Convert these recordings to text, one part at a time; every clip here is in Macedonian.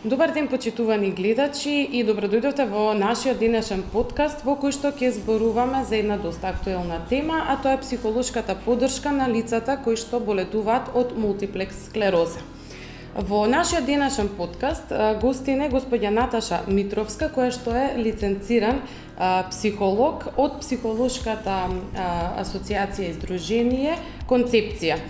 Добар ден, почитувани гледачи, и добродојдовте во нашиот денешен подкаст во кој што ќе зборуваме за една доста актуелна тема, а тоа е психолошката поддршка на лицата кои што боледуваат од мултиплекс склероза. Во нашиот денешен подкаст гостин е господја Наташа Митровска, која што е лиценциран психолог од Психолошката асоциација и здружение Концепција.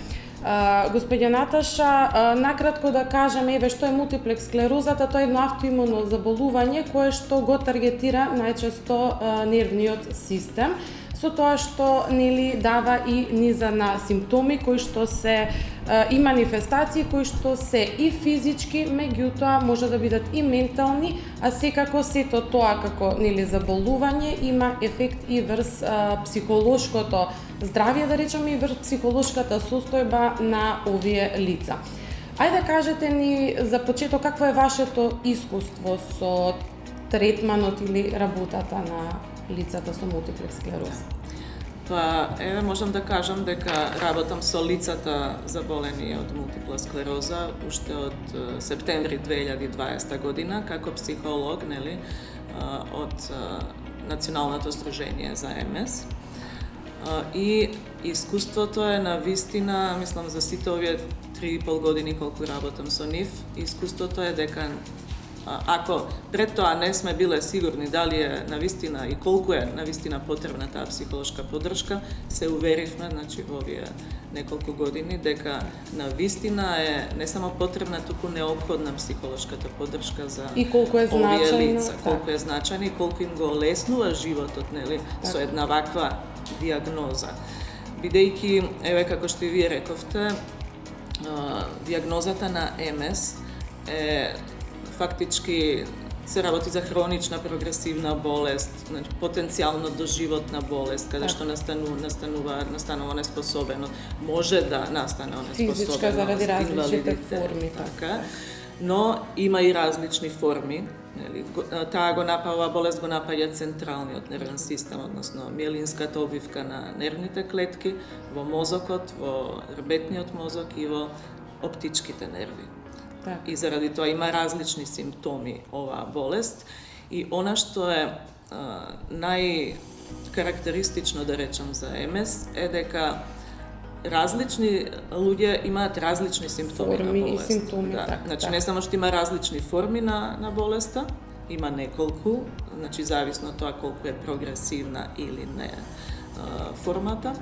Господја Наташа, накратко да кажеме, што е мултиплекс склерозата, тоа е едно автоимуно заболување кое што го таргетира најчесто нервниот систем, со тоа што дава и низа на симптоми кои што се и манифестации кои што се и физички, меѓутоа може да бидат и ментални, а секако сето тоа како заболување има ефект и врз психолошкото здравје, да речеме, и врз психолошката состојба на овие лица. Ајде кажете ни за почеток какво е вашето искуство со третманот или работата на лицата со мултиплекс склероза? Па, можам да кажам дека работам со лицата заболени од мултипла склероза уште од септември 2020 година како психолог, од Националното здружение за МС. И искуството е на вистина, мислам за сите овие 3,5 години колку работам со нив, искуството е дека ако пред тоа не сме биле сигурни дали е навистина и колку е навистина потребна таа психолошка поддршка, се уверивме, во овие неколку години, дека навистина е не само потребна, туку неопходна психолошката поддршка за овие лица. Колку е значајна и колку им го олеснува животот, со една ваква диагноза. Бидејќи, како што и вие рековте, диагнозата на МС е фактички се работи за хронична прогресивна болест, потенцијално доживотна болест, каде што настанува неспособеност. Може да настане неспособеност, физичка заради различните форми, така. Но има и различни форми. Таа болест го напаѓа централниот нервен систем, односно миелинската обвивка на нервните клетки, во мозокот, во рбетниот мозок и во оптичките нерви. И заради тоа има различни симптоми оваа болест. И она што е најкарактеристично, да речам, за МС е дека различни луѓе имаат различни симптоми на болест. Значи, не само што има различни форми на болеста, има неколку, зависно од тоа колку е прогресивна или не формата,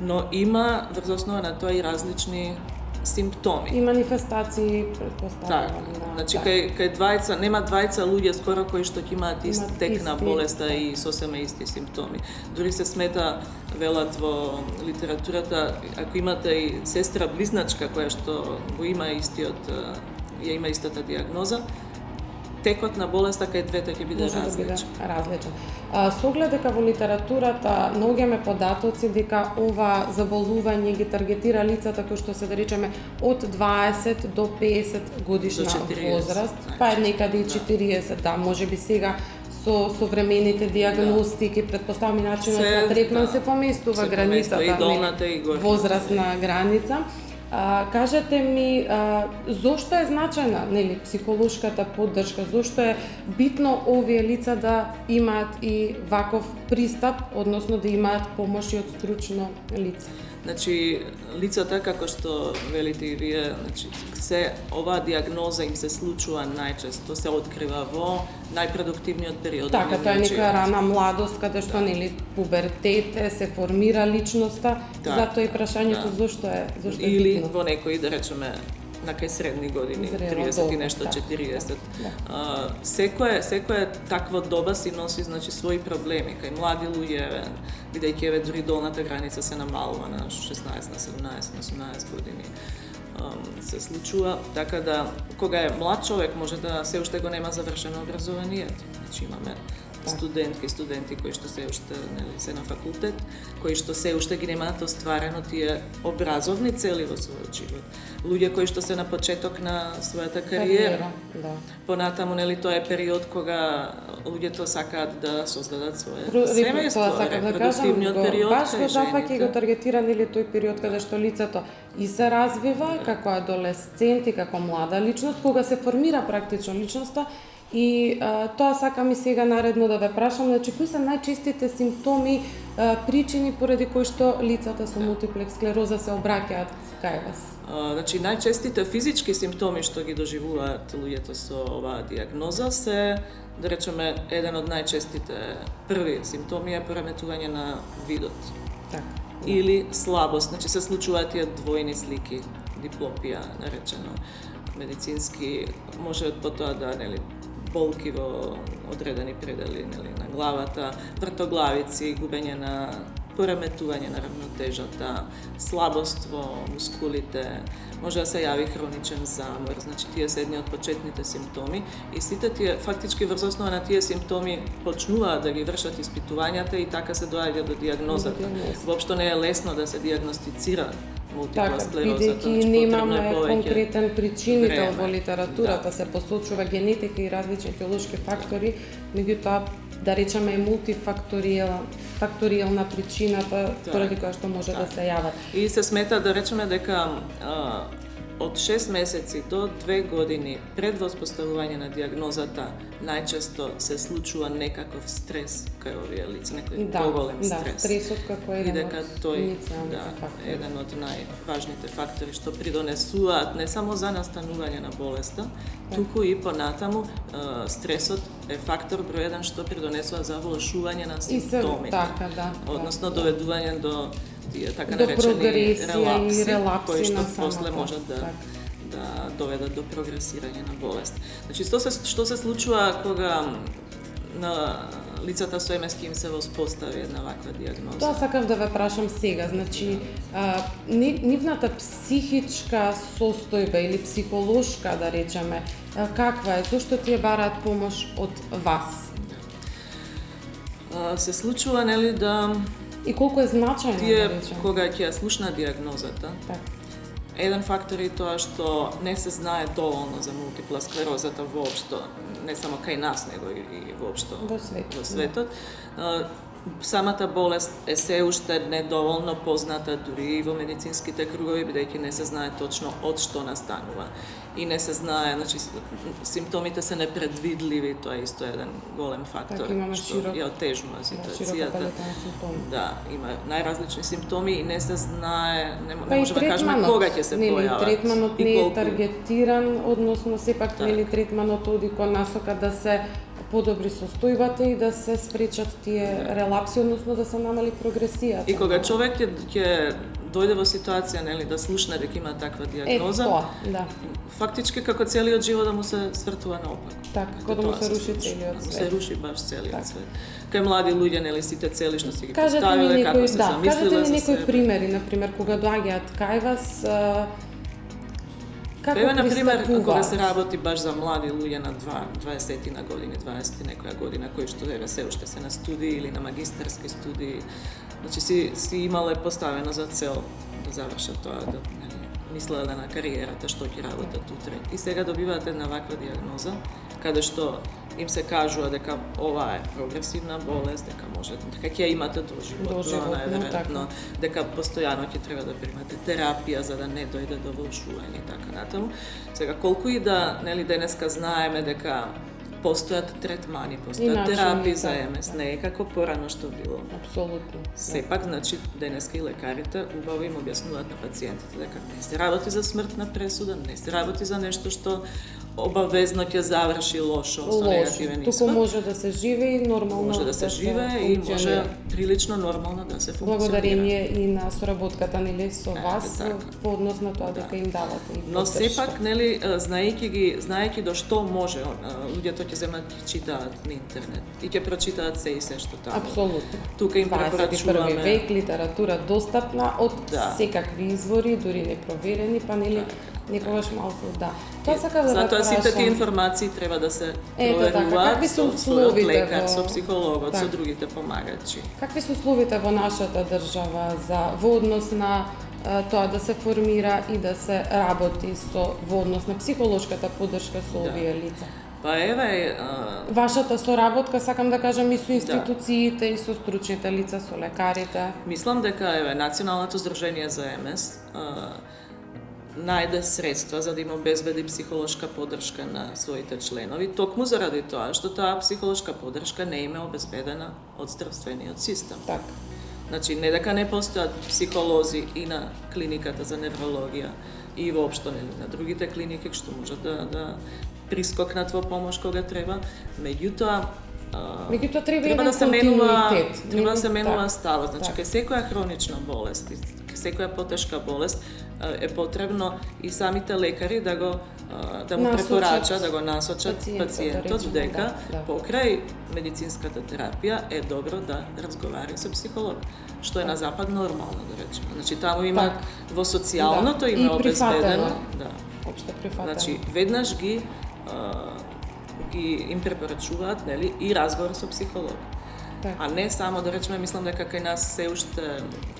но има врз основа на тоа и различни симптоми. И манифестации, предпоставувам. Кај нема двајца луѓе скоро кои што ќе имаат ист тек на болеста и сосема исти симптоми. Дури се смета, велат во литературата, ако имате и сестра близначка која што го има ја има истата диагноза, текот на болеста кај двете ќе биде различен. Со оглед дека во литературата наоѓаме податоци дека ова заболување ги таргетира лицата кои што се, да речеме, од 20 до 50 годишна возраст, па е некаде и 40, можеби сега со современите диагностики, предпоставам и начинот на третман се поместува границата, возрастна граница. Кажете ми, зошто е значајна психолошката поддршка, зошто е битно овие лица да имаат и ваков пристап, односно да имаат помош и од стручно лице? Лицата, како што велите и вие, оваа диагноза им се случува најчесто, се открива во најпродуктивниот период. Така, тоа е нека рана младост, каде што пубертет, се формира личноста, затоа и прашањето зошто е битно. Или во некои, да речеме, на кај средни години, 30 и нешто, 40. Секоја таква доба си носи своји проблеми. Кај млади луѓе, бидејќи дури долната граница се намалува на 16, на 17, на 18 години се случува, така да кога е млад човек може да се уште го нема завршено образованието. Имаме студентки и студенти кои што се уште се на факултет, кои што се уште ги немаат остварено тие образовни цели во својот живот. Луѓе кои што се на почеток на својата кариера. Да. Понатаму тоа е период кога луѓето сакаат да создадат свое семејство, репродуктивниот период. Баш го зафаќа и го таргетира тој период каде што лицето и се развива како адолесцент и како млада личност, кога се формира практично личноста. И тоа сакам и сега наредно да ве прашам, значи кои се најчестите симптоми, причини поради кои што лицата со мултиплекс склероза се обраќаат кај вас? Значи најчестите физички симптоми што ги доживуваат луѓето со оваа диагноза се, да речеме, еден од најчестите први симптоми е пореметување на видот. Така. Или слабост, значи се случуваат тие двојни слики, диплопија наречено медицински, може потоа да болки во одредени предели на главата, вртоглавици, губење на пореметување на равнотежата, слабост во мускулите, може да се јави хроничен замор, значи тие се едни од почетните симптоми и сите тие фактички врз основа на тие симптоми почнуваат да ги вршат испитувањата и така се доаѓа до диагнозата. Воопшто не е лесно да се диагностицира мултипла склероза, бидејќи немаме конкретен причинител во литературата, се посочува генетика и различни биолошки фактори, меѓутоа да речеме е мултифакторијална причината поради која што може да се јават. И се смета да речеме дека од 6 месеци до 2 години пред воспоставување на диагнозата најчесто се случува некаков стрес кај овие лица, некој поголем стрес. Да, стресот како еден од иницијалните фактори. Еден од најважните фактори што придонесуваат не само за настанување на болеста, туку и понатаму стресот е фактор број 1 што придонесува за влошување на симптомите. Така, да. Односно доведување до тие така наречени релапси, кои што после можат да доведат до прогресирање на болест. Значи, што се случува кога на лицата со МС им се воспостави една ваква диагноза? Тоа сакав да ве прашам сега, значи нивната психичка состојба или психолошка, да речеме, каква е, зошто тие бараат помош од вас? Се случува, да... И колку е значајно, тие, да речеме? кога ќе ја слушна диагнозата, еден фактор е тоа што не се знае доволно за мултипла склерозата воопшто, не само кај нас, него и воопшто во светот. Самата болест е се уште недоволно позната дури и во медицинските кругови, бидејќи не се знае точно од што настанува. И не се знае, значи, симптомите се непредвидливи, тоа е исто еден голем фактор, што ја отежнува ситуацијата. Да, има најразлични симптоми и не се знае, не можеме да кажеме кога ќе се појават. Третманот не е таргетиран, односно сепак третманот оди кон насока да се подобри состојбата и да се спречат тие релапси, односно да се намали прогресијата. И кога човек ќе дојде во ситуација, да слушне дека има таква диагноза, фактички како целиот живот да му се свртува наопаку. Така, како да му се руши целиот свет. Се руши баш целиот свет. Кај млади луѓе, сите цели што си ги поставиле, како се замислиле за себе. Кажете ми некои примери, например, кога доаѓаат кај вас, како например, кога се работи баш за млади луѓе на 20 на години, 20 некоја година, кои што се уште се на студии или на магистарски студии, значи си имале поставено за цел да завршат тоа, да мислеле на кариерата, што ќе работат утре. И сега добиваат една ваква диагноза, каде што им се кажува дека ова е прогресивна болест, дека ќе имате доживотно, најверојатно, дека постојано ќе треба да примате терапија за да не дојде до влошување и така натаму. Сега колку и да денеска знаеме дека постојат третмани, постојат терапии за МС, не е како порано што било. Апсолутно. Сепак, значи, денеска и лекарите убаво им објаснуваат на пациентите дека не се работи за смртна пресуда, не се работи за нешто што обавезно ќе заврши лошо со негативен исход. Туку може да се живее нормално. Може да се живее и може прилично нормално да се функционира. Благодарение и на соработката со вас по однос на тоа дека им давате и поддршка. Но сепак, знаејќи до што може, луѓето ќе ќе земат ќе читаат на интернет и ќе прочитаат се и се што таму. Апсолутно. Тука им 21 препорачуваме век, литература достапна од Да. секакви извори, дури непроверени, па нели некогаш малку да. Тоа сакав да Затоа сите тие прашам. информации треба да се Ето така, проверуваат какви се со својот условите лекар, во- со психологот, со Так. другите помагачи. Какви се условите во нашата држава во однос на тоа да се формира и да се работи во однос на психолошката поддршка со овие лица? Па еве, Вашата соработка, сакам да кажам, и со институциите, и со стручните лица, со лекарите. мислам дека еве Националното здружение за МС најде средства за да им обезбеди психолошка поддршка на своите членови, токму заради тоа што таа психолошка поддршка не им е обезбедена од здравствениот систем. Така. Значи, не дека не постојат психолози и на клиниката за неврологија и воопшто на другите клиники што можат да прискокнат во помош кога треба, меѓутоа треба да се менува, континуитет. треба да се менува Так. ставот. Значи, Так. кај секоја хронична болест, кај секоја потешка болест е потребно и самите лекари да го да му Насочат препорачат, да го насочат пациентот, пациентот речеме, дека да. покрај медицинската терапија е добро да разговари со психолог, што е на запад нормално, да речеме. Значи таму има Так. во социјалното Да. им И е обезбедено, прифатено. да. Општо прифатено. Значи веднаш им препорачуваат, нели, и разговор со психолог. Така. А не само да речеме, мислам дека кај нас се уште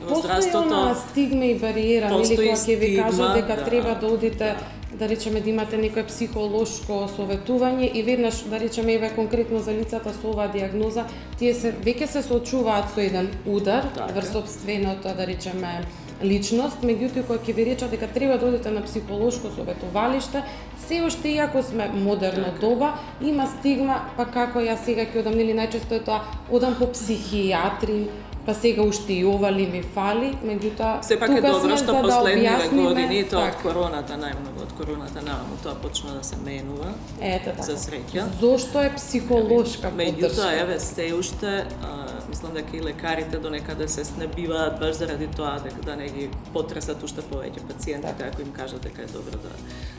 во Постои здравството она стигма и бариера, нели, постои кога ќе ви стигма, кажат дека да. треба да одите, да речеме да имате некое психолошко советување и веднаш, да речеме, еве конкретно за лицата со оваа диагноза, тие веќе се соочуваат со еден удар Така. врз сопственото, да речеме, личност, меѓутоа кога ќе ви речат дека треба да одите на психолошко советувалиште, се уште иако сме модерно Така. доба, има стигма, па како јас сега ќе одам, нели најчесто е тоа, одам по психијатри, па сега уште и ова ли ми фали, меѓутоа Сепак е тука добро сме што за да последниве објасниме, години, тоа од така. короната, најмногу од короната наваму, тоа почна да се менува, Ете така. за среќа. Зошто е психолошка Меѓутоа, поддршка? еве, се уште, мислам дека и лекарите до некаде се снебиваат баш заради тоа дека да не ги потресат уште повеќе пациентите ако им кажат дека е добро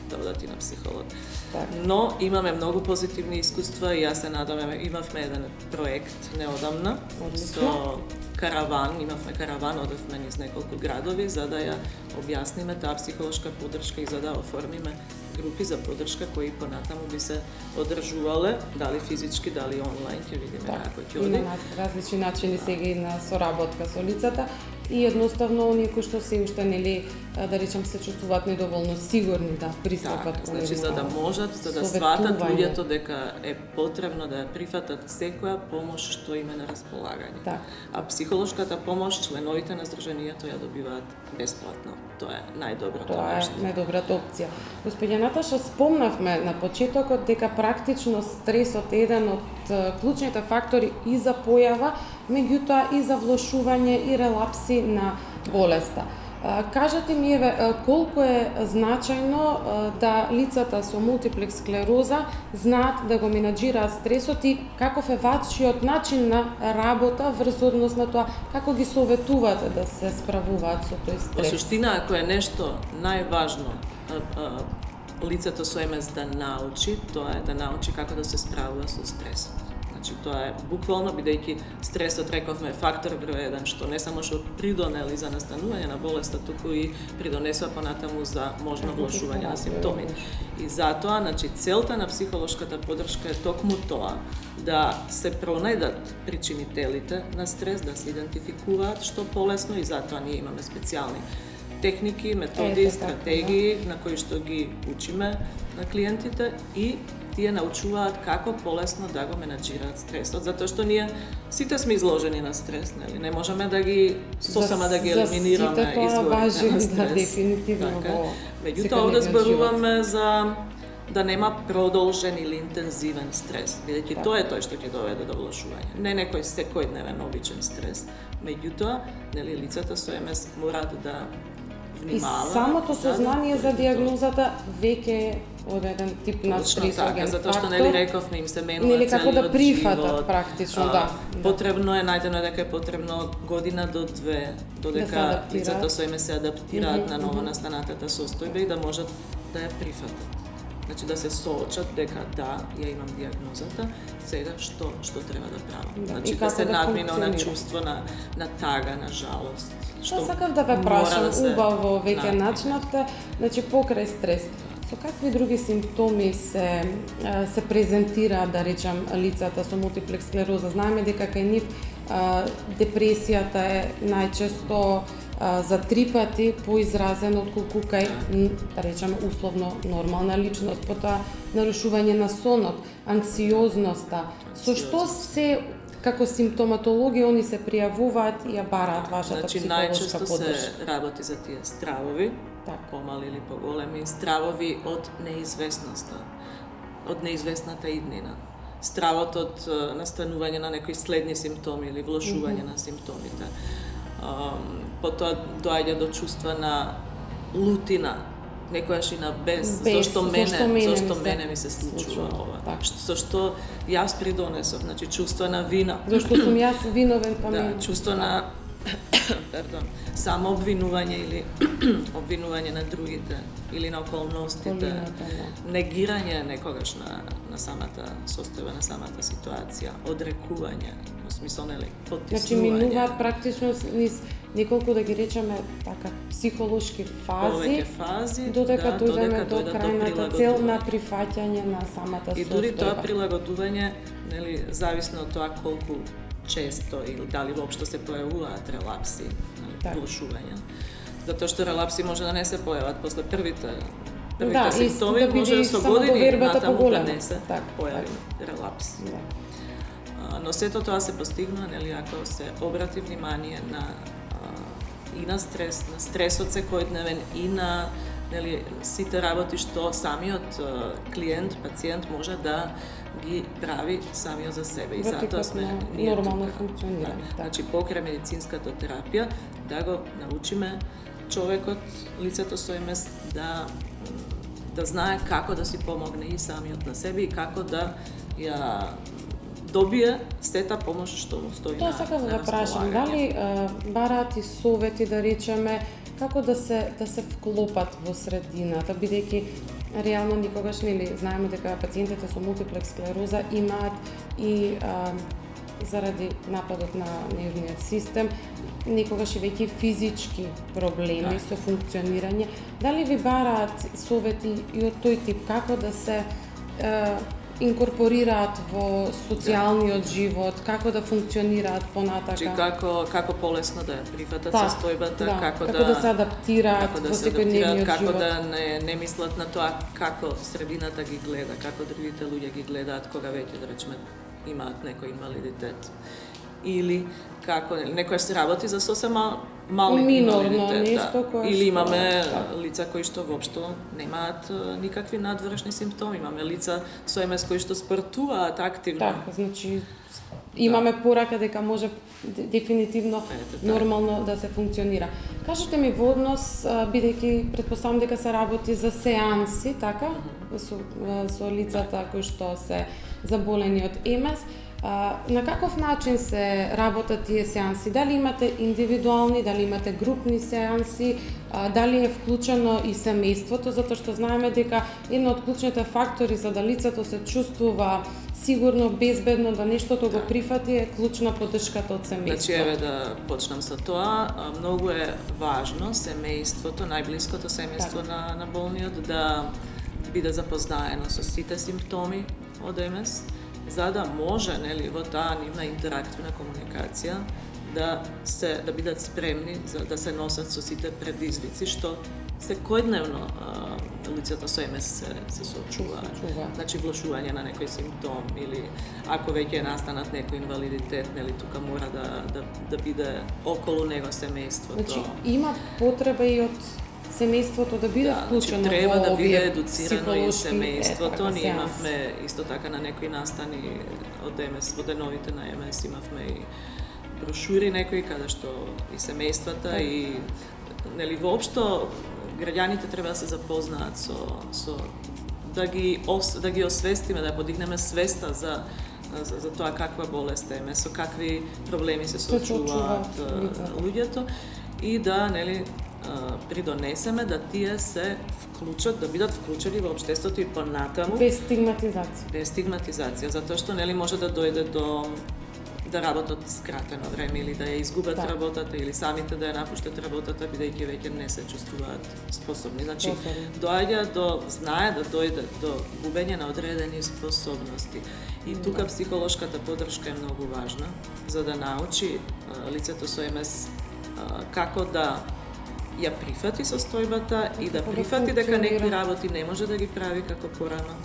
да одат и на психолог. Така. Но имаме многу позитивни искуства и јас се надам, имавме еден проект неодамна Одлично. со караван, имавме караван, одевме низ неколку градови за да ја објасниме таа психолошка поддршка и за да оформиме групи за поддршка кои понатаму би се одржувале, дали физички, дали онлайн, ќе видиме како ќе оди. Има различни начини сега и на соработка со лицата и едноставно оние кои што се уште нели да речем се чувствуваат недоволно сигурни да пристапат Така, кон значи за да можат, за да советување. сватат луѓето дека е потребно да ја прифатат секоја помош што им е на располагање. Така. А психолошката помош членовите на здруженијето ја добиваат бесплатно. Тоа е најдоброто Тоа е нешто. најдобрата опција. Господја Наташа, спомнавме на почетокот дека практично стресот е еден од клучните фактори и за појава, меѓутоа и за влошување и релапси на болеста. Кажете ми, еве, колку е значајно да лицата со мултиплекс склероза знаат да го менаџираат стресот и каков е вашиот начин на работа врз однос на тоа како ги советувате да се справуваат со тој Во стрес? суштина, ако е нешто најважно лицето со МС да научи, тоа е да научи како да се справува со стресот. Значи, тоа е буквално, бидејќи стресот, рековме, фактор број 1, што не само што придонели за настанување на болеста, туку и придонесува понатаму за можно влошување на симптоми. И затоа, значи, целта на психолошката поддршка е токму тоа, да се пронајдат причинителите на стрес, да се идентификуваат што полесно и затоа ние имаме специјални техники, методи, Ете, така, стратегии на кои што ги учиме на клиентите и тие научуваат како полесно да го менаџираат стресот, затоа што ние сите сме изложени на стрес, нели? Не можеме да ги сосема да ги елиминираме сите тоа изворите важи, на да, стрес. дефинитивно Така. во Меѓутоа овде зборуваме за да нема продолжен или интензивен стрес, бидејќи Така. тоа е тој што ќе доведе до влошување. Не некој секојдневен обичен стрес, меѓутоа, нели лицата со МС мораат да И внимаваат. самото сознание за тоа. диагнозата веќе е од еден тип на Точно стресоген така, затоа што фактор. нели рековме им се менува Нели како да целиот прифатат живот. практично, да. Потребно е, најдено е дека е потребно година до две Да се додека адаптираат. лицата со МС се адаптираат Мгм, на ново мгм. настанатата состојба и да можат да ја прифатат. Значи да се соочат дека да, ја имам дијагнозата, сега што треба да правам. Значи да се надмина на чувство на тага, на жалост. Што сакав да ве прашам, убаво веќе начнавте, значи покрај стрес. Со какви други симптоми се презентира, да речам, лицата со мултиплекс склероза? Знаеме дека кај нив депресијата е најчесто за 3 пати поизразена отколку кај, да речеме, условно нормална личност, потоа нарушување на сонот, анксиозноста. Со што се како симптоматологија они се пријавуваат и ја бараат вашата психолошка поддршка? Најчесто се работи за тие стравови, помали или поголеми, стравови од неизвестноста, од неизвестната иднина. Стравот од настанување на некои следни симптоми или влошување на симптомите. Потоа доаѓа до чувства на лутина, некојаш и на без, зашто мене ми се случува ова. Со што јас придонесов, значи чувство на вина. Зашто сум јас виновен па да, чувство на само обвинување или обвинување на другите или на околностите, негирање некогаш на самата состојба, на самата ситуација, одрекување, во смисол нели потиснување. Значи минуваат практично низ неколку, да ги речеме така, психолошки фази, додека дојдеме до крајната цел на прифаќање на самата состојба. И дури тоа прилагодување, нели, зависно од тоа колку често или дали воопшто се појавуваат релапси, влошувања. Затоа што релапси може да не се појават после првите симптоми, може со години натаму да не се појави релапс. Но сето тоа се постигнува, нели, ако се обрати внимание и на стрес, на стресот секојдневен и на, нели, сите работи што самиот клиент, пациент може да ги прави самиот за себе. И затоа сме ние нормално функционирање. Значи покрај медицинската терапија да го научиме човекот, лицето со МС да знае како да си помогне и самиот на себе и како да ја добие сета помош што му стои на располагање. Тоа сакам да прашам, дали бараат и совети, да речеме, како да се вклопат во средината, бидејќи реално никогаш нели знаеме дека пациентите со мултиплекс склероза имаат и заради нападот на нервниот систем никогаш и веќе физички проблеми со функционирање. Дали ви бараат совети и од тој тип, како да се инкорпорираат во социјалниот живот, како да функционираат понатака? Значи како полесно да ја прифатат состојбата, како да се адаптираат во секојдневниот живот, како да не мислат на тоа како средината ги гледа, како другите луѓе ги гледаат кога веќе, да речеме, имаат некој инвалидитет. Или како некој се работи за сосема мали инвалидитет, или имаме лица кои што воопшто немаат никакви надворешни симптоми, имаме лица со МС кои што спортуваат активно. Така, значи имаме порака дека може дефинитивно нормално да се функционира. Кажете ми во однос, бидејќи претпоставам дека се работи за сеанси, така, со лицата кои што се заболени од МС, на каков начин се работат тие сеанси? Дали имате индивидуални, дали имате групни сеанси, дали е вклучено и семејството, затоа што знаеме дека едно од клучните фактори за да лицето се чувствува сигурно, безбедно, да нештото го прифати е клучна поддршката од семејството. Значи, еве да почнам со тоа. Многу е важно семејството, најблиското семејство на болниот да биде запознаено со сите симптоми од МС, за да може, нели, во таа нивна интерактивна комуникација да бидат спремни за да се носат со сите предизвици што секојдневно лицата со МС се соочуваат. Значи влошување на некој симптом или ако веќе настанат некој инвалидитет, нели, тука мора да биде околу него семејството. Значи има потреба и од семејството да биде вклучено во овие треба да биде едуцирано и семејството. Ние имавме исто така на некои настани од МС, во деновите на МС имавме и брошури некои каде што и семејствата и нели воопшто граѓаните треба да се запознаат со да ги освестиме, да подигнеме свеста за тоа каква болест е, со какви проблеми се соочуваат луѓето и да, нели, придонесеме да тие се вклучат, да бидат вклучени во општеството и понатаму. Без стигматизација. Без стигматизација, затоа што нели може да дојде до да работат скратено време или да ја изгубат работата или самите да ја напуштат работата бидејќи веќе не се чувствуваат способни. Значи доаѓа до знае да дојде до губење на одредени способности. И тука психолошката поддршка е многу важна за да научи лицето со МС како да ја прифати состојбата и да прифати дека некои работи не може да ги прави како порано.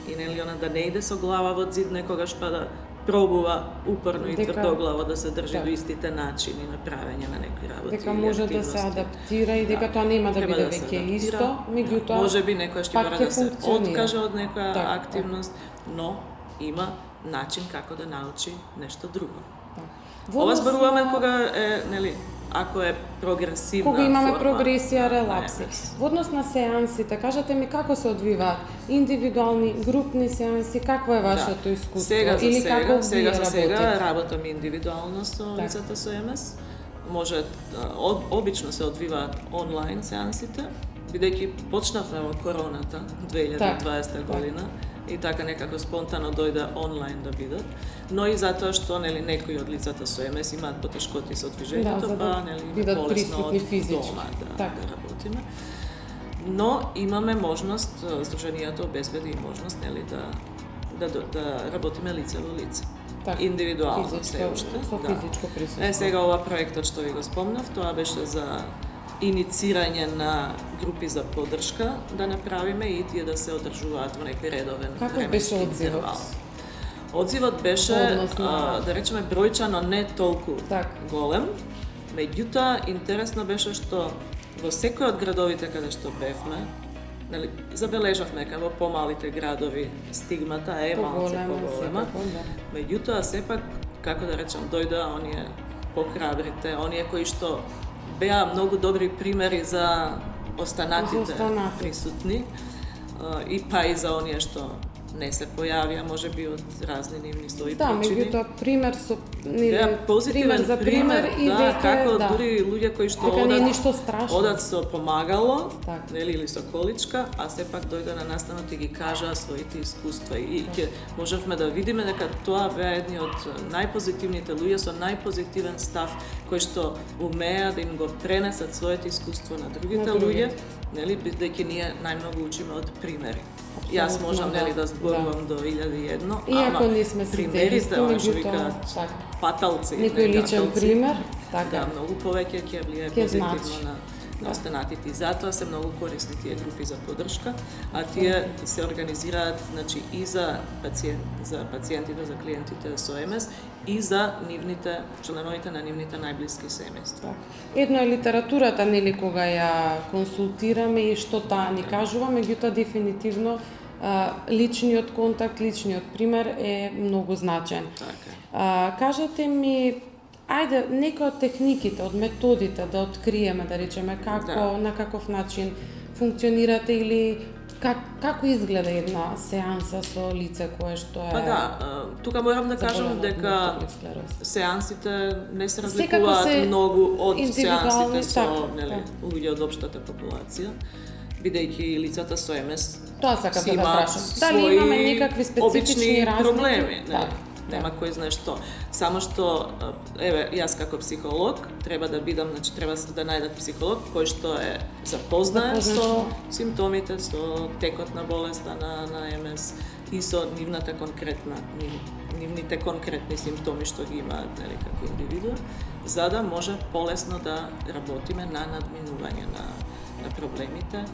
И нели она да не иде со глава во зид некогаш па да пробува упорно и тврдоглаво да се држи до истите начини на правење на некои работи. Дека може да се адаптира и дека тоа нема да биде веќе исто, меѓутоа можеби некој ќе мора да се откаже од некоја активност, но има начин како да научи нешто друго. Ова зборуваме кога е, нели, ако е прогресивна кога имаме форма, прогресија, релакси. Во однос на сеансите, кажете ми како се одвиваат индивидуални, групни сеанси, какво е вашето искуство? Сега за сега работам индивидуално со така. лицата со МС. Може обично се одвиваат онлайн сеансите, бидејќи почнавме во короната 2020 година. И така некако спонтано дојде онлайн да бидат, но и затоа што нели некои од лицата со МС имаат потешкоти со движењето, па нели полесно од дома да работиме. Но имаме можност, Сдруженијето обезбеди и можност нели да работиме лице во лице. Индивидуално се уште. Со физичко присуство. Сега ова проектот што ви го спомнав, тоа беше за иницирање на групи за поддршка да направиме и тие да се одржуваат во некој редовен временски интервал. Одзивот беше, да речеме, бројчано не толку голем, меѓутоа интересно беше што во секој од градовите каде што бевме, нели, забележавме дека во помалите градови стигмата е малце поголема, меѓутоа сепак, како да речем, дојдоа оние похрабрите, оние кои што беа многу добри примери за останатите присутни и па и за оние што не се појавија, можеби од разни нивни своји причини. Меѓутоа пример со позитивен пример и како дури луѓе кои што одат со помагало, нели, или со количка, а сепак дојде на настанот и ги кажаа своите искуства и ќе можевме да видиме дека тоа беа едни од најпозитивните луѓе со најпозитивен став кои што умеа да им го пренесат своето искуство на другите луѓе, нели, бидејќи ние најмногу учиме од примери. Јас можам нели да зборувам до 1001, ама примерите, што викаат паталци, некој личен пример, да, многу повеќе ќе влијае позитивно на останатите. И затоа се многу корисни тие групи за поддршка, а тие се организираат, значи, и за пациентите, за клиентите со МС и за нивните членовите на нивните најблиски семејства. Едно е литературата, нели, кога ја консултираме и што таа ни кажува, меѓутоа дефинитивно личниот контакт, личниот пример е многу значен. Кажете ми, ајде, некои од техниките, од методите да откриеме, да речеме, како, на каков начин функционирате или како изгледа една сеанса со лице кое што е... тука морам да кажам дека сеансите не се разликуваат многу од сеансите со луѓе од општата популација, бидејќи лицата со МС си имаат своји обични проблеми. Нема кој знае што. Само што, еве, јас како психолог треба да бидам, значи треба да најдам психолог кој што е запознае со симптомите, со текот на болеста на МС и со нивните конкретни симптоми што ги имаат, нели, како индивидуа, за да може полесно да работиме на надминување на проблемите,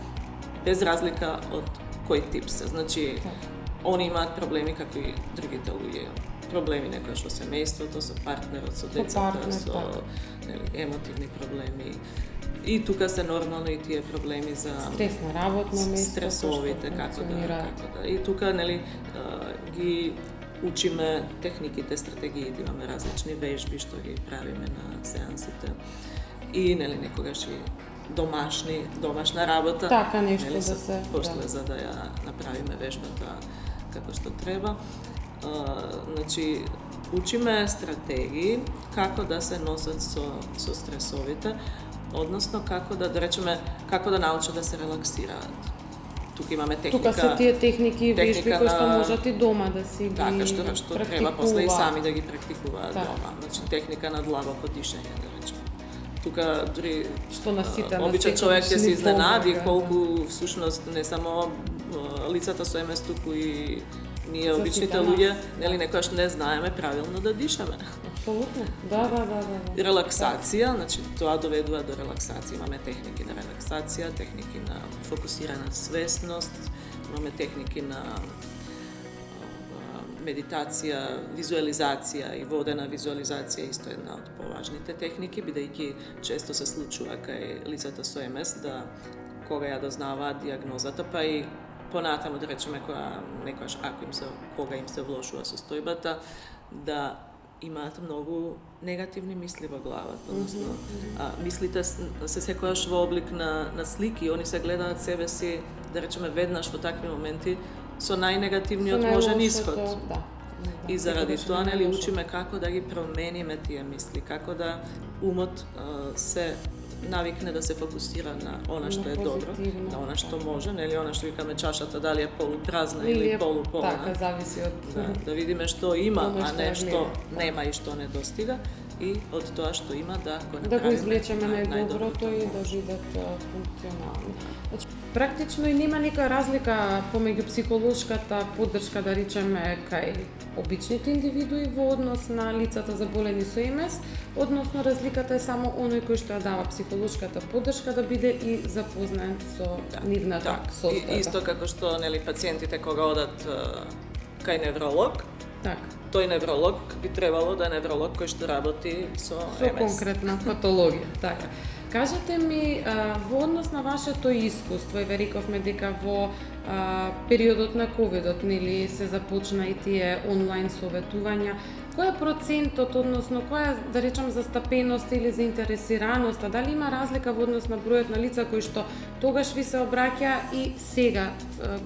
без разлика од кој тип се. Значи, они имаат проблеми како и другите луѓе. Проблеми некои со семејството, со партнерот, со децата, со емотивни проблеми. И тука се нормално и тие проблеми за стрес на работно место, стресовите, како да. И тука, нели, ги учиме техниките, стратегиите, имаме различни вежби што ги правиме на сеансите. И, нели, некогаш и домашна работа. Така нешто да се... После за да ја направиме вежбата како што треба. Значи, учиме стратегии како да се носат со стресовите. Односно, како да речеме, како да научат да се релаксираат. Тука имаме техника. Тука се тие техники и вежби кои што можат и дома да си ги така, што треба после и сами да ги практикуваат така. дома. Значи техника на длабоко дишење, да речеме. Тука дури што на сите обичен човек ќе се изненади помага, колку всушност не само лицата со МС, туку и ние За обичните сите луѓе, нас. нели некогаш не знаеме правилно да дишаме. Апсолутно. Да. И релаксација, значи тоа доведува до релаксација. Имаме техники на релаксација, техники на фокусирана свесност, имаме техники на медитација, визуализација и водена визуализација исто една од поважните техники, бидејќи често се случува кај лицата со МС да кога ја дознаваат диагнозата, па и понатаму да речеме некојаш кога им се влошува состојбата, да имаат многу негативни мисли во главата, односно мислите се секогаш во облик на слики, они се гледаат себе си, да речеме веднаш во такви моменти со најнегативниот можен исход. Да. И заради тоа нели учиме како да ги промениме тие мисли, како да умот се навикне да се фокусира на она што е добро, на она што може, нели она што викаме чашата дали е полупразна или полуполна. Така, зависи од да видиме што има, а не што што нема и што не достига, и од тоа што има да го направиме. Да го извлечеме најдоброто и да бидат функционални. Значи, практично и нема нека разлика помеѓу психолошката поддршка, да речеме, кај обичните индивидуи во однос на лицата заболени со МС, односно разликата е само оној кој што ја дава психолошката поддршка да биде и запознат со нивната состојба. Исто како што нели пациентите кога одат кај невролог, тој невролог би требало да е невролог кој што работи со МС. Конкретна патологија, така. Кажете ми, во однос на вашето искуство, и рековме дека во периодот на ковидот, нели, се започна и тие онлайн советувања, кој е процентот, односно која, да речам, застапеност или заинтересираност, дали има разлика во однос на бројот на лица кои што тогаш ви се обраќа и сега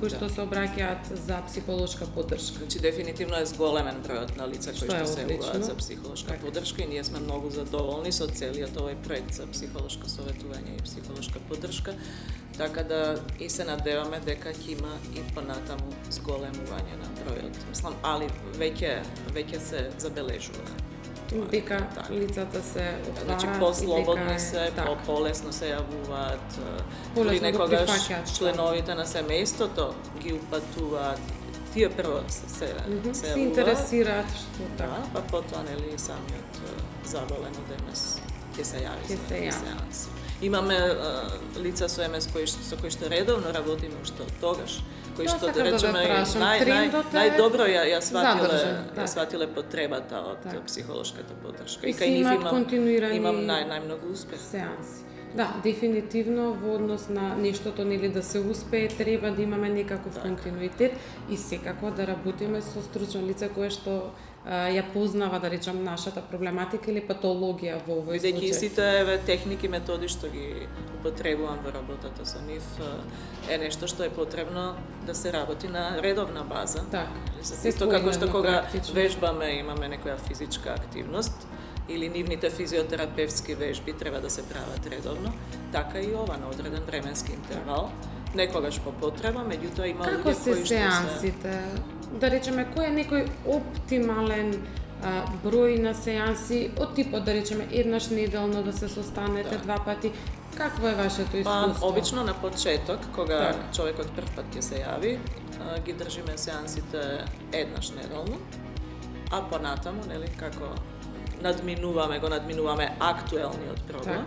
кои што се обраќаат за психолошка поддршка? Значи дефинитивно е зголемен бројот на лица кои што се обраќаат за психолошка поддршка и ние сме многу задоволни со целиот овој проект за психолошко советување и психолошка поддршка, така да и се надеваме дека ќе има и понатаму зголемување на бројот. Мислам, али веќе се забележува. Дека лицата се отвараат, значи послободни се, полесно се јавуваат, дури некогаш членовите на семејството ги упатуваат, тие прво се интересираат што така. Па потоа нели самиот заболен од МС ќе се јави за сеанс. Имаме лица со МС со кои што редовно работиме уште од тогаш, кои што да речеме најдобро ја сватиле потребата од психолошката поддршка. И кај нив имам најмногу успех. Сеанси. Да, дефинитивно во однос на нештото нели да се успее треба да имаме некаков континуитет и секако да работиме со стручно лице кое што ја познава, да речам, нашата проблематика или патологија во овој случај. Бидејќи сите техники, методи што ги употребувам во работата со нив е нешто што е потребно да се работи на редовна база. Исто како што кога вежбаме, имаме некоја физичка активност, или нивните физиотерапевтски вежби треба да се прават редовно, така и ова на одреден временски интервал, некогаш по потреба, меѓутоа има луѓе кои што се... Како се сеансите? Да речеме, кој е некој оптимален број на сеанси од типот, да речеме, еднаш неделно да се состанете два пати? Какво е вашето искуство? Обично на почеток, кога човекот прв пат ќе се јави, ги држиме сеансите еднаш неделно, а понатаму, нели, како надминуваме актуелниот проблем,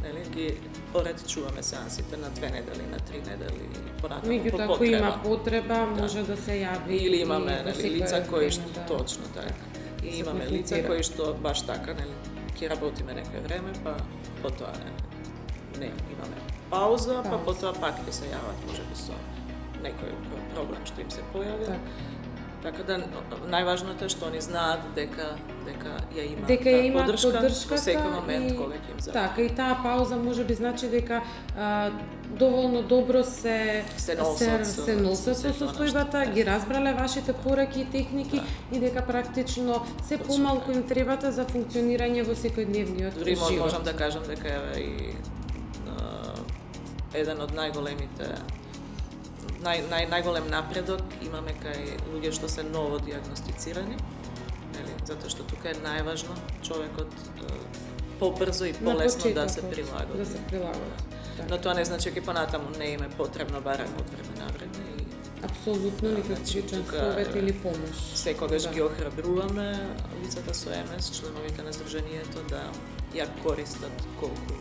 нели, ги поредчуваме сеансите на 2 недели, на 3 недели, понатаму по потреба. Ако има потреба, може да се јави. Или имаме лица кои што точно така. И имаме лица кои што баш така, нели, ќе работиме некој време, па потоа не имаме пауза, па потоа пак ќе се јават можеби со некој проблем што им се појави. Така да најважното е што они знаат дека ја имаат поддршка во секој момент кога ќе им забава. Така, и таа пауза можеби значи дека доволно добро се носат со состојбата, ги разбрале вашите пораки и техники и дека практично се помалку им требате за функционирање во секојдневниот Дури живот. можам да кажам дека е и еден од најголемите најголем напредок имаме кај луѓе што се ново диагностицирани, нели, затоа што тука е најважно човекот побрзо и полесно да се прилагоди. Да се прилагоди. Но тоа не значи дека понатаму не им е потребно барем од време на време. Апсолутно никаков личен совет или помош. Секогаш ги охрабруваме лицата со МС, членовите на Сдруженијето да ја користат колку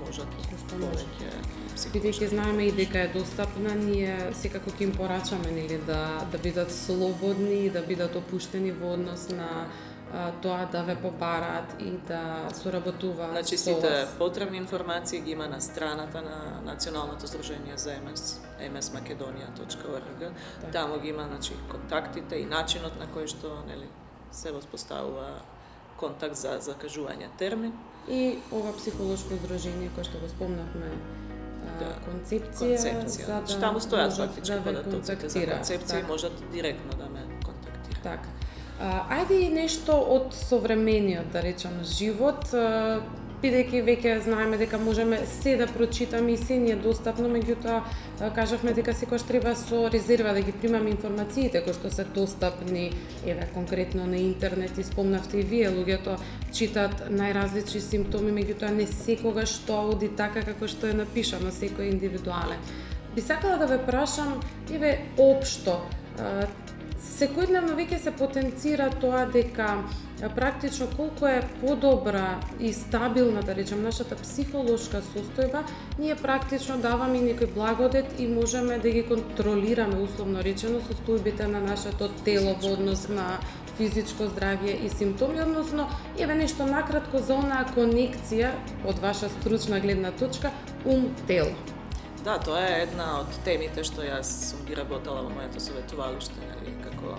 можат повеќе. Бидејќи знаеме и дека е достапна, ние секако ќе им порачаме нели да бидат слободни и да бидат опуштени во однос на тоа да ве побараат и да соработуваат. Значи сите потребни информации ги има на страната на Националното сдружение за МС, msmakedonia.org. Таму ги има значи контактите и начинот на кој што нели се воспоставува контакт за закажување термин. И ова психолошко здружение кој што го спомнавме, концепција за да таму стојат фактички податоците за концепција и можат директно да ме контактираат. Така. Ајде и нешто од современиот, да речам, живот, бидејќи веќе знаеме дека можеме се да прочитаме и се ни е достапно, меѓутоа кажавме дека секогаш треба со резерва да ги примаме информациите кои што се достапни, еве конкретно на интернет, и спомнавте и вие, луѓето читаат најразлични симптоми, меѓутоа не секогаш тоа оди така како што е напишано, секој е индивидуален. Би сакала да ве прашам, еве општо, секојдневно веќе се потенцира тоа дека практично колку е подобра и стабилна, да речем, нашата психолошка состојба, ние практично даваме и некој благодет и можеме да ги контролираме, условно речено, состојбите на нашето тело во однос на физичко здравје и симптоми, односно, еве нешто накратко за онаа конекција од ваша стручна гледна точка ум-тело. Да, тоа е една од темите што јас сум ги работела во моето советувалиште, нели, како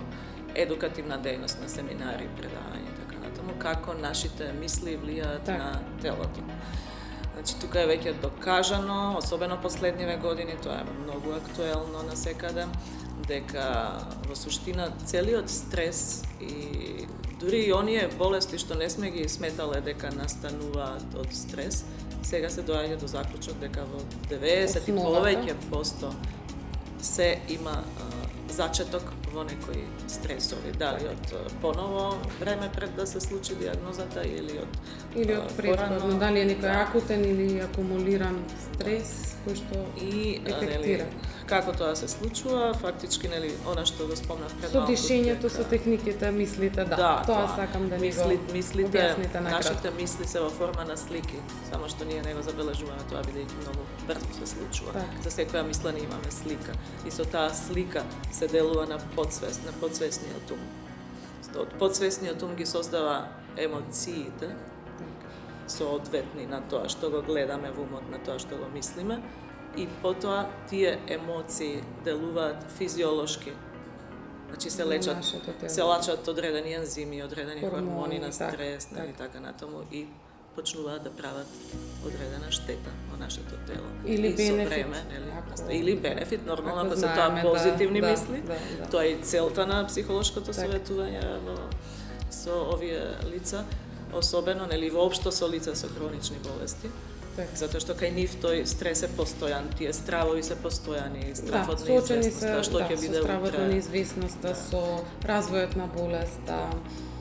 едукативна дејност на семинари, предавања и така натаму, како нашите мисли влијаат на телото. Значи, тука е веќе докажано, особено последниве години, тоа е многу актуелно насекаде, дека во суштина целиот стрес и дури и оние болести што не сме ги сметале дека настануваат од стрес, сега се доаѓа до заклучок дека во 90 и повеќе посто се има зачеток во некои стресови, дали од поново време пред да се случи диагнозата или од претходно, дали е некој акутен или акумулиран стрес кој што ефектира. Како тоа се случува, фактички, нели, она што го спомнав пред малку. Со дишењето, со техниките, мислите, тоа сакам да ни го објасните накратко. Нашите мисли се во форма на слики, само што ние не го забележуваме тоа, бидејќи многу брзо се случува. За секоја мисла ние имаме слика и со таа слика се делува на подсвест, на подсвесниот ум. Од подсвесниот ум ги создава емоциите, соодветни на тоа што го гледаме во умот, на тоа што го мислиме, и потоа тие емоции делуваат физиолошки. Значи се лечат одредени ензими, одредени хормони на стрес, нели така натаму, и почнуваат да прават одредена штета во нашето тело. Или бенефит. Или бенефит, нормално, ако се тоа позитивни мисли. Тоа е и целта на психолошкото советување со овие лица, особено, нели, воопшто со лица со хронични болести. Затоа што кај нив тој стрес е постојан, тие стравови се постојани, стравот на неизвестноста, што ќе биде утре. Стравот на неизвестноста, со развојот на болест.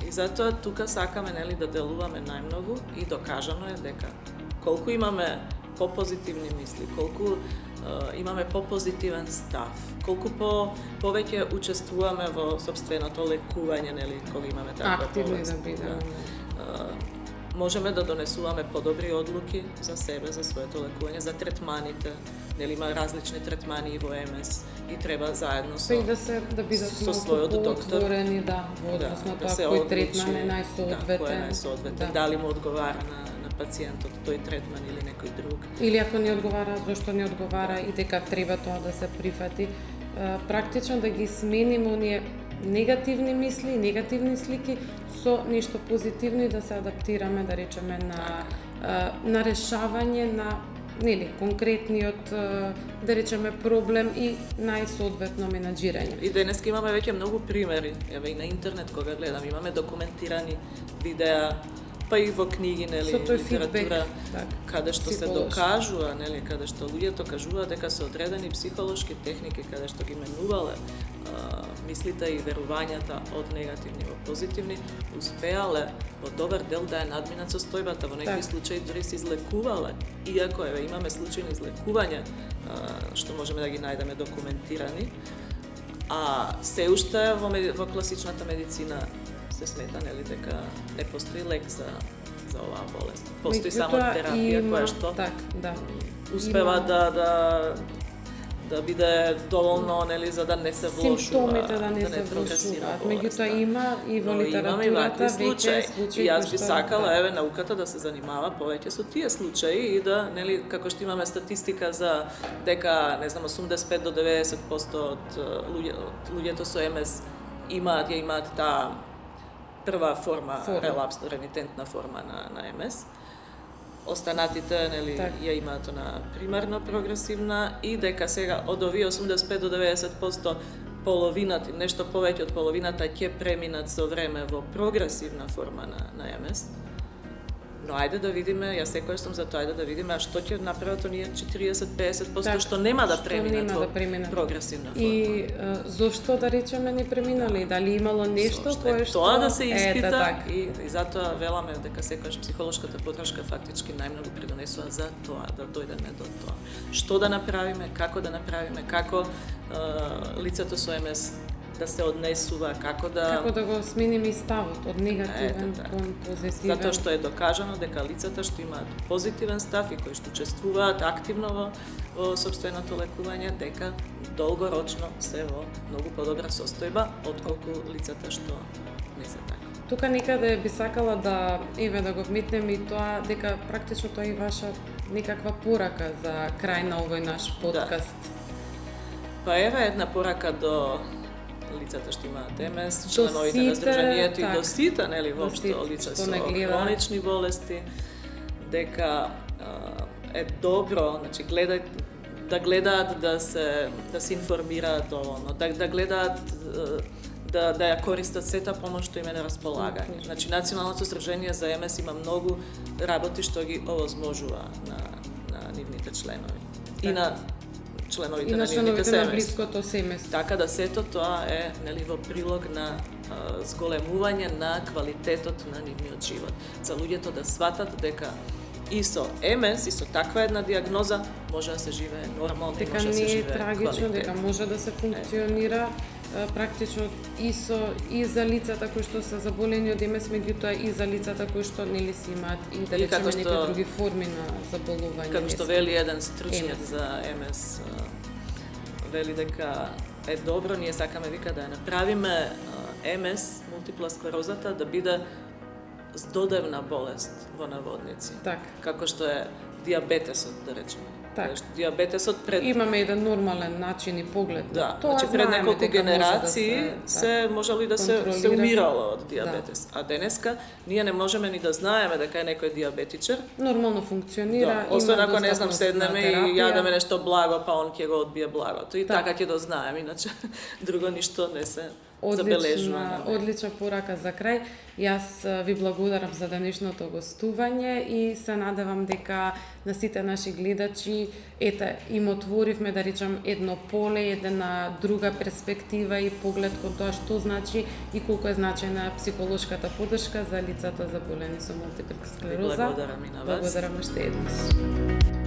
И затоа тука сакаме, нели, да делуваме најмногу и докажано е дека колку имаме попозитивни мисли, колку имаме попозитивен став, колку повеќе учествуваме во сопственото лекување, нели, кога имаме таква болест. Активни да бидеме. Можеме да донесуваме подобри одлуки за себе, за своето лекување, за третманите. Нели има различни третмани и во МС и треба заедно со да бидат со својот доктор отворени, во однос на тоа кој третман е најсоодветен. Кој е најсоодветен, дали му одговара на пациентот тој третман или некој друг. Или ако не одговара, зошто не одговара и дека треба тоа да се прифати. Практично да ги смениме оние негативни мисли, негативни слики со нешто позитивно и да се адаптираме, да речеме, на решавање на нели конкретниот да речеме проблем и најсоодветно менаџирање. И денеска имаме веќе многу примери, еве и на интернет кога гледам, имаме документирани видеа, па и во книги, нели, Со тој литература, фидбек, каде што се психолошки. докажува, нели, каде што луѓето кажуваат дека се одредени психолошки техники, каде што ги менувале мислите и верувањата од негативни во позитивни, успеале во добар дел да ја надминат состојбата, во некои случаи дури се излекувале, иако еве имаме случаи на излекување што можеме да ги најдеме документирани, а се уште во класичната медицина се смета, нели, дека не постои лек за оваа болест. Постои само терапија која што успева да биде доволно, нели, за да не се влошува, симптомите да не се влошуваат. Меѓутоа има и во литературата веќе случаи. И јас би сакала еве науката да се занимава повеќе со тие случаи и да, нели, како што имаме статистика за дека, не знам, 85 до 90% од луѓето со МС имаат таа прва форма, релапс, ремитентна форма на МС. Останатите, нели, ја имаат на примарно прогресивна и дека сега од овие 85 до 90% половината, нешто повеќе од половината ќе преминат со време во прогресивна форма на МС. Но ајде да видиме, јас секојаш сум за тоа, ајде да видиме што ќе направат оние 40-50% што нема да преминат во прогресивна форма. И зошто да речеме не преминале? Дали имало нешто кое што тоа да се испита и затоа веламе дека секојаш психолошката поддршка фактички најмногу придонесува за тоа да дојдеме до тоа. Што да направиме, како лицето со МС да се однесува, како да го смениме и ставот од негативен кон позитивен. Затоа што е докажано дека лицата што имаат позитивен став и кои што учествуваат активно во сопственото лекување, дека долгорочно се во многу подобра состојба отколку лицата што не се така. Тука некаде би сакала да го вметнеме и тоа дека практично тоа е ваша некаква порака за крај на овој наш подкаст. Па еве една порака до лицата што имаат МС, членовите на Сдруженијето и до сите, нели, воопшто лица со хронични болести, дека е добро, значи гледаат да се информираат доволно, да гледаат да ја користат сета помош што им е на располагање. Значи Националното Сдружение за МС има многу работи што ги овозможува на нивните членови. И на членовите на нивните блиското семејство. Така да сето тоа е, нели, во прилог на зголемување на квалитетот на нивниот живот. За луѓето да сватат дека и со МС, и со таква една диагноза може да се живее нормално, дека може да се живее трагично, квалитетно. дека може да се функционира практично и за лицата кои што се заболени од МС, меѓутоа и за лицата кои што нели си имаат и да речеме некои други форми на заболување. Како што вели еден стручњак за МС, вели дека е добро, ние сакаме, вика, да ја направиме МС, мултипла склерозата, да биде здодевна болест во наводници. Како што е диабетесот, да речеме. Диабетесот имаме еден нормален начин и поглед на тоа. Значи пред неколку генерации се можело и да се умирало од диабетес. А денеска ние не можеме ни да знаеме дека е некој диабетичар. Нормално функционира, освен ако не знам седнеме и јадеме нешто благо, па он ќе го одбие благото. И така ќе дознаеме, иначе друго ништо не се забележува. Одлична порака за крај. Јас ви благодарам за денешното гостување и се надевам дека на сите наши гледачи им отворивме, да речам, едно поле, една друга перспектива и поглед кон тоа што значи и колку е значајна психолошката поддршка за лицата заболени со мултипла склероза. Благодарам и на вас. Благодарам уште еднаш.